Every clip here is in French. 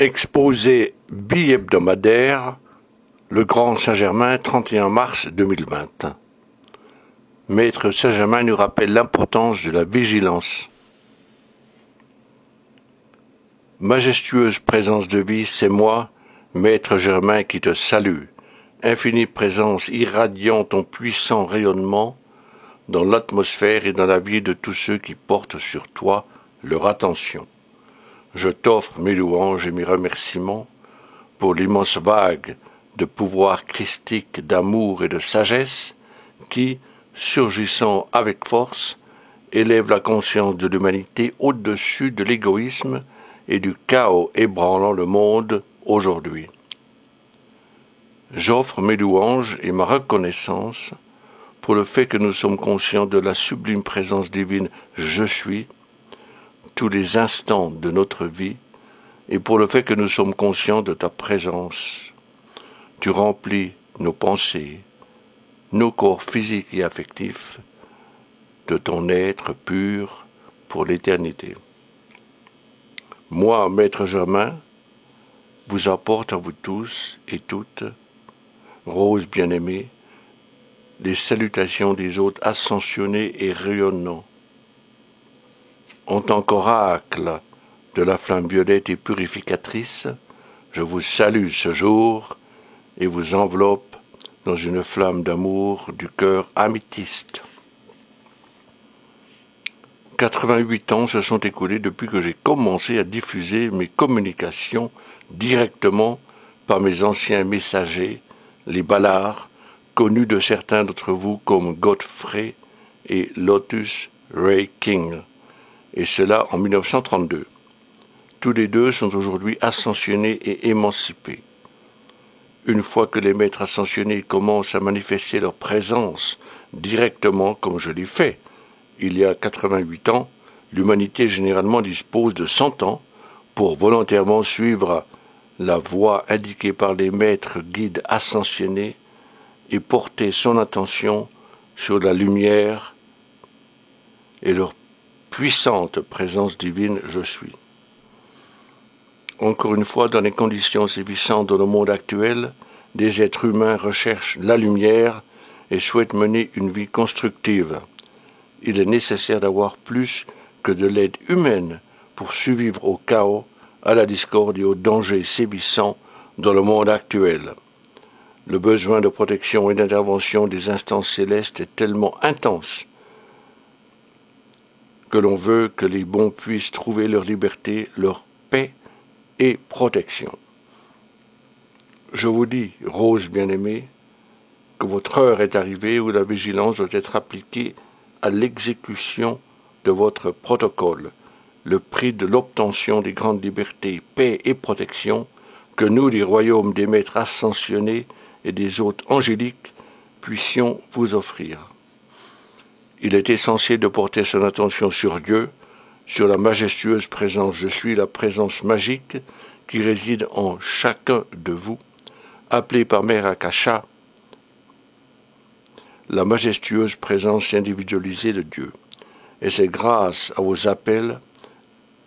Exposé bi-hebdomadaire, le Grand Saint-Germain, 31 mars 2020. Maître Saint-Germain nous rappelle l'importance de la vigilance. Majestueuse présence de vie, c'est moi, Maître Germain, qui te salue. Infinie présence irradiant ton puissant rayonnement dans l'atmosphère et dans la vie de tous ceux qui portent sur toi leur attention. Je t'offre mes louanges et mes remerciements pour l'immense vague de pouvoir christique, d'amour et de sagesse qui, surgissant avec force, élève la conscience de l'humanité au-dessus de l'égoïsme et du chaos ébranlant le monde aujourd'hui. J'offre mes louanges et ma reconnaissance pour le fait que nous sommes conscients de la sublime présence divine « Je suis » tous les instants de notre vie et pour le fait que nous sommes conscients de ta présence. Tu remplis nos pensées, nos corps physiques et affectifs de ton être pur pour l'éternité. Moi, Maître Germain, vous apporte à vous tous et toutes, Rose bien-aimée, les salutations des hôtes ascensionnés et rayonnants. En tant qu'oracle de la flamme violette et purificatrice, je vous salue ce jour et vous enveloppe dans une flamme d'amour du cœur améthyste. 88 ans se sont écoulés depuis que j'ai commencé à diffuser mes communications directement par mes anciens messagers, les Ballards, connus de certains d'entre vous comme Godfrey et Lotus Ray King, et cela en 1932. Tous les deux sont aujourd'hui ascensionnés et émancipés. Une fois que les maîtres ascensionnés commencent à manifester leur présence directement comme je l'ai fait, il y a 88 ans, l'humanité généralement dispose de 100 ans pour volontairement suivre la voie indiquée par les maîtres guides ascensionnés et porter son attention sur la lumière et leur puissante présence divine « Je suis ». Encore une fois, dans les conditions sévissantes dans le monde actuel, des êtres humains recherchent la lumière et souhaitent mener une vie constructive. Il est nécessaire d'avoir plus que de l'aide humaine pour survivre au chaos, à la discorde et aux dangers sévissants dans le monde actuel. Le besoin de protection et d'intervention des instances célestes est tellement intense que l'on veut que les bons puissent trouver leur liberté, leur paix et protection. Je vous dis, Rose bien-aimée, que votre heure est arrivée où la vigilance doit être appliquée à l'exécution de votre protocole, le prix de l'obtention des grandes libertés, paix et protection que nous, les royaumes des maîtres ascensionnés et des hôtes angéliques, puissions vous offrir. Il est essentiel de porter son attention sur Dieu, sur la majestueuse présence « Je suis », la présence magique qui réside en chacun de vous, appelée par Mère Akasha, la majestueuse présence individualisée de Dieu. Et c'est grâce à vos appels,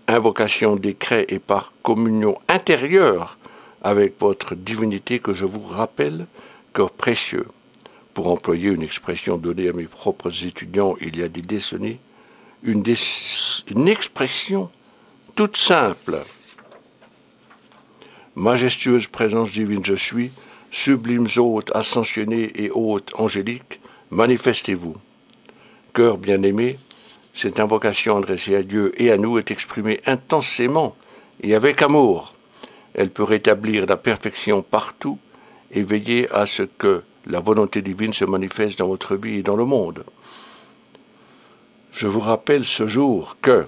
invocations, décrets et par communion intérieure avec votre divinité que je vous rappelle, cœur précieux, pour employer une expression donnée à mes propres étudiants il y a des décennies, une expression toute simple. Majestueuse présence divine je suis, sublimes hôtes ascensionnés et hôtes angéliques, manifestez-vous. Cœur bien-aimé, cette invocation adressée à Dieu et à nous est exprimée intensément et avec amour. Elle peut rétablir la perfection partout et veiller à ce que la volonté divine se manifeste dans votre vie et dans le monde. Je vous rappelle ce jour que,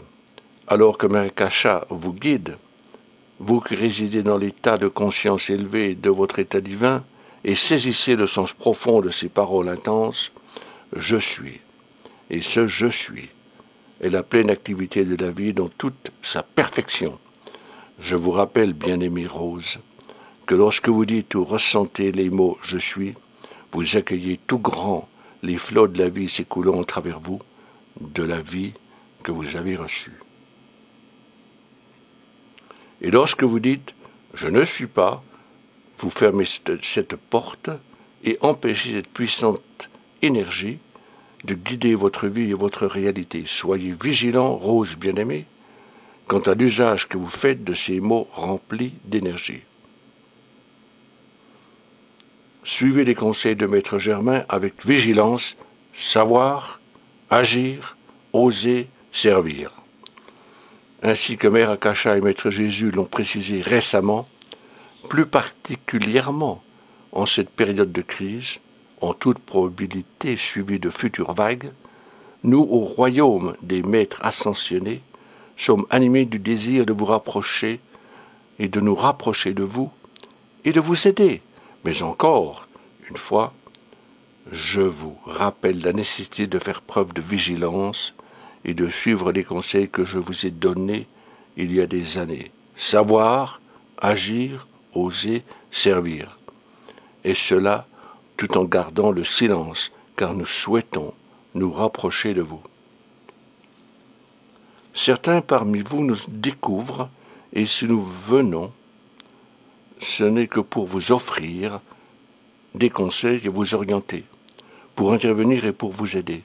alors que Mère Akasha vous guide, vous qui résidez dans l'état de conscience élevé de votre état divin et saisissez le sens profond de ces paroles intenses, « Je suis ». Et ce « Je suis » est la pleine activité de la vie dans toute sa perfection. Je vous rappelle, bien-aimée Rose, que lorsque vous dites ou ressentez les mots « Je suis », vous accueillez tout grand les flots de la vie s'écoulant à travers vous, de la vie que vous avez reçue. Et lorsque vous dites Je ne suis pas. Vous fermez cette porte et empêchez cette puissante énergie de guider votre vie et votre réalité. Soyez vigilants, Rose bien-aimée, quant à l'usage que vous faites de ces mots remplis d'énergie. Suivez les conseils de Maître Germain avec vigilance, savoir, agir, oser, servir. Ainsi que Mère Akasha et Maître Jésus l'ont précisé récemment, plus particulièrement en cette période de crise, en toute probabilité suivie de futures vagues, nous, au royaume des maîtres ascensionnés, sommes animés du désir de vous rapprocher et de nous rapprocher de vous et de vous aider. Mais encore une fois, je vous rappelle la nécessité de faire preuve de vigilance et de suivre les conseils que je vous ai donnés il y a des années. Savoir, agir, oser, servir. Et cela tout en gardant le silence, car nous souhaitons nous rapprocher de vous. Certains parmi vous nous découvrent, et si nous venons, ce n'est que pour vous offrir des conseils et vous orienter, pour intervenir et pour vous aider.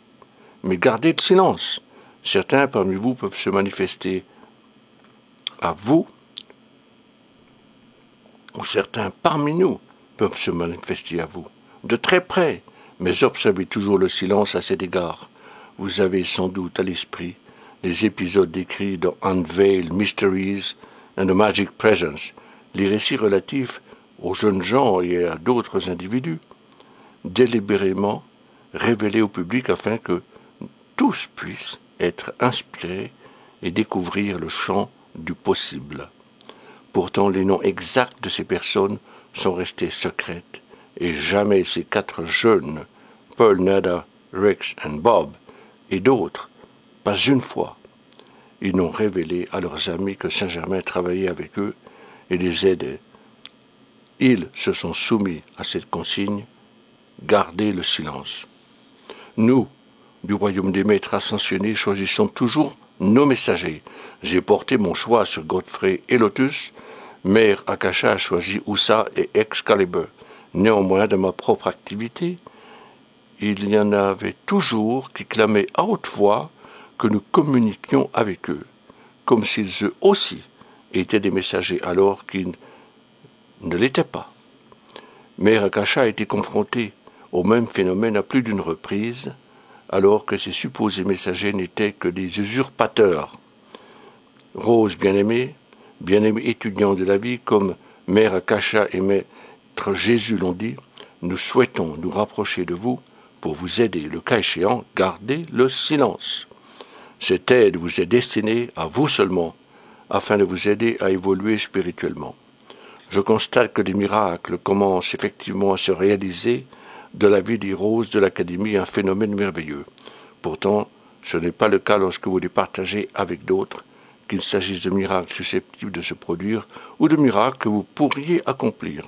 Mais gardez le silence. Certains parmi vous peuvent se manifester à vous, ou certains parmi nous peuvent se manifester à vous, de très près, mais observez toujours le silence à cet égard. Vous avez sans doute à l'esprit les épisodes décrits dans Unveiled Mysteries and the Magic Presence, les récits relatifs aux jeunes gens et à d'autres individus, délibérément révélés au public afin que tous puissent être inspirés et découvrir le champ du possible. Pourtant, les noms exacts de ces personnes sont restés secrètes et jamais ces 4 jeunes, Pearl, Nada, Rex et Bob, et d'autres, pas une fois, ils n'ont révélé à leurs amis que Saint-Germain travaillait avec eux et les aidait. Ils se sont soumis à cette consigne, gardez le silence. Nous, du royaume des maîtres ascensionnés, choisissons toujours nos messagers. J'ai porté mon choix sur Godfrey et Lotus, Mère Akasha a choisi Usa et Excalibur. Néanmoins, de ma propre activité, il y en avait toujours qui clamaient à haute voix que nous communiquions avec eux, comme s'ils eux aussi étaient des messagers alors qu'ils ne l'étaient pas. Mère Akasha a été confrontée au même phénomène à plus d'une reprise, alors que ces supposés messagers n'étaient que des usurpateurs. Rose bien-aimée étudiant de la vie, comme Mère Akasha et Maître Jésus l'ont dit, nous souhaitons nous rapprocher de vous pour vous aider. Le cas échéant, gardez le silence. Cette aide vous est destinée à vous seulement, afin de vous aider à évoluer spirituellement. Je constate que des miracles commencent effectivement à se réaliser de la vie des roses de l'Académie, un phénomène merveilleux. Pourtant, ce n'est pas le cas lorsque vous les partagez avec d'autres, qu'il s'agisse de miracles susceptibles de se produire ou de miracles que vous pourriez accomplir.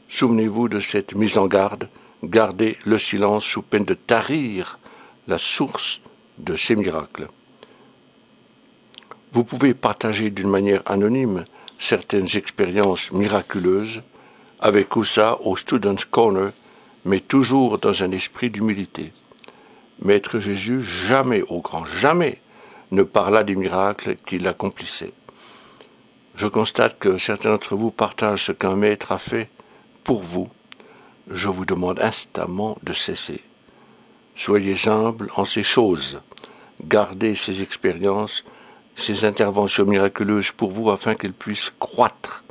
Souvenez-vous de cette mise en garde, gardez le silence sous peine de tarir la source de ces miracles. Vous pouvez partager d'une manière anonyme certaines expériences miraculeuses avec Usa au Students' Corner, mais toujours dans un esprit d'humilité. Maître Jésus, jamais, au grand jamais, ne parla des miracles qu'il accomplissait. Je constate que certains d'entre vous partagent ce qu'un maître a fait pour vous. Je vous demande instamment de cesser. Soyez humbles en ces choses. Gardez ces expériences, ces interventions miraculeuses pour vous afin qu'elles puissent croître.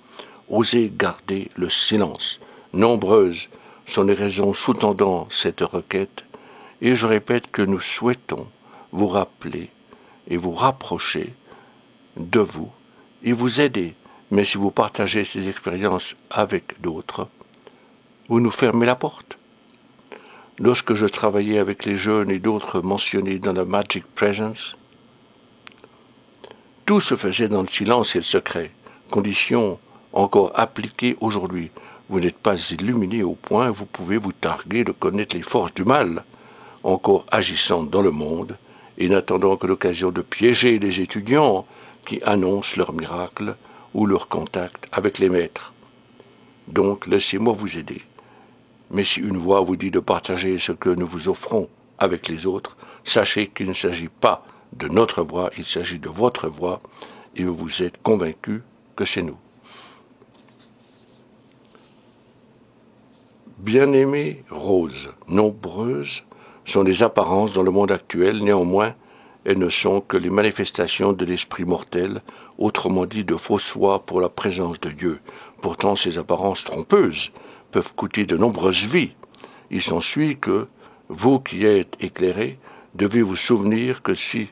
Osez garder le silence. Nombreuses sont les raisons sous-tendant cette requête, et je répète que nous souhaitons vous rappeler et vous rapprocher de vous et vous aider. Mais si vous partagez ces expériences avec d'autres, vous nous fermez la porte. Lorsque je travaillais avec les jeunes et d'autres mentionnés dans la Magic Presence, tout se faisait dans le silence et le secret, condition encore appliquée aujourd'hui. Vous n'êtes pas illuminé au point où vous pouvez vous targuer de connaître les forces du mal, encore agissantes dans le monde, et n'attendant que l'occasion de piéger les étudiants qui annoncent leurs miracles ou leur contact avec les maîtres. Donc, laissez-moi vous aider. Mais si une voix vous dit de partager ce que nous vous offrons avec les autres, sachez qu'il ne s'agit pas de notre voix, il s'agit de votre voix, et vous êtes convaincus que c'est nous. Bien-aimée Rose, nombreuses sont les apparences dans le monde actuel, néanmoins, elles ne sont que les manifestations de l'esprit mortel, autrement dit de fausses foi pour la présence de Dieu. Pourtant, ces apparences trompeuses peuvent coûter de nombreuses vies. Il s'ensuit que, vous qui êtes éclairés, devez vous souvenir que si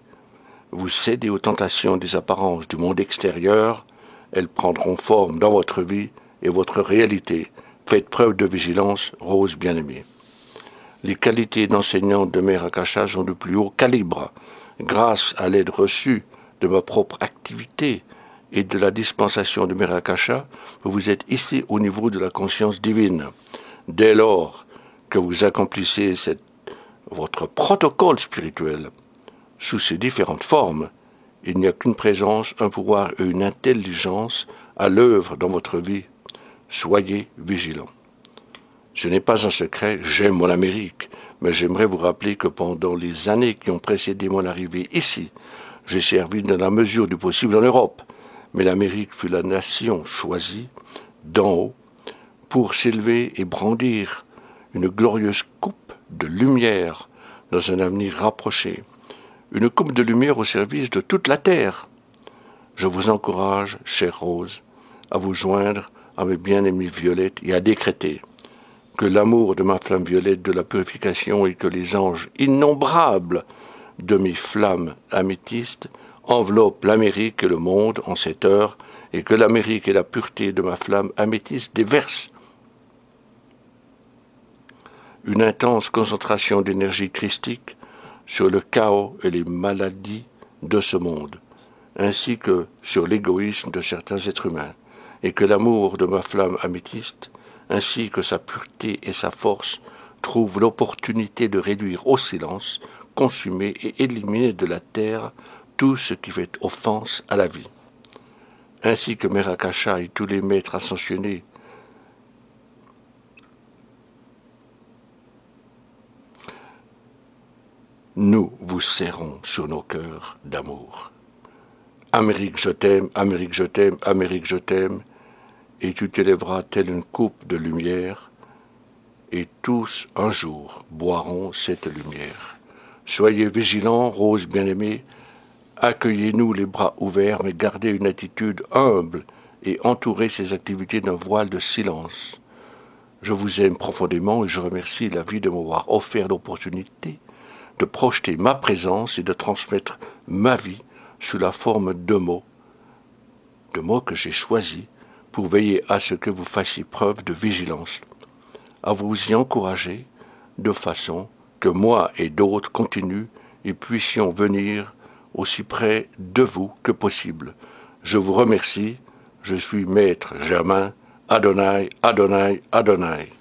vous cédez aux tentations des apparences du monde extérieur, elles prendront forme dans votre vie et votre réalité. Faites preuve de vigilance, Rose bien-aimée. Les qualités d'enseignante de Mère Akasha sont du plus haut calibre. Grâce à l'aide reçue de ma propre activité et de la dispensation de Mère Akasha, vous êtes ici au niveau de la conscience divine. Dès lors que vous accomplissez votre protocole spirituel sous ses différentes formes, il n'y a qu'une présence, un pouvoir et une intelligence à l'œuvre dans votre vie. Soyez vigilants. Ce n'est pas un secret, j'aime mon Amérique, mais j'aimerais vous rappeler que pendant les années qui ont précédé mon arrivée ici, j'ai servi dans la mesure du possible en Europe. Mais l'Amérique fut la nation choisie d'en haut pour s'élever et brandir une glorieuse coupe de lumière dans un avenir rapproché. Une coupe de lumière au service de toute la terre. Je vous encourage, chère Rose, à vous joindre à mes bien-aimées violettes et à décréter que l'amour de ma flamme violette de la purification et que les anges innombrables de mes flammes améthystes enveloppent l'Amérique et le monde en cette heure, et que l'Amérique et la pureté de ma flamme améthyste déversent une intense concentration d'énergie christique sur le chaos et les maladies de ce monde, ainsi que sur l'égoïsme de certains êtres humains, et que l'amour de ma flamme améthyste, ainsi que sa pureté et sa force, trouvent l'opportunité de réduire au silence, consumer et éliminer de la terre tout ce qui fait offense à la vie. Ainsi que Mère Akasha et tous les maîtres ascensionnés nous vous serrons sur nos cœurs d'amour. Amérique, je t'aime, Amérique, je t'aime, Amérique, je t'aime, et tu t'élèveras telle une coupe de lumière, et tous un jour boiront cette lumière. Soyez vigilants, Rose bien-aimée, accueillez-nous les bras ouverts, mais gardez une attitude humble et entourez ces activités d'un voile de silence. Je vous aime profondément et je remercie la vie de m'avoir offert l'opportunité de projeter ma présence et de transmettre ma vie sous la forme de mots que j'ai choisis pour veiller à ce que vous fassiez preuve de vigilance, à vous y encourager de façon que moi et d'autres continuent et puissions venir aussi près de vous que possible. Je vous remercie, je suis Maître Germain, Adonai, Adonai, Adonai.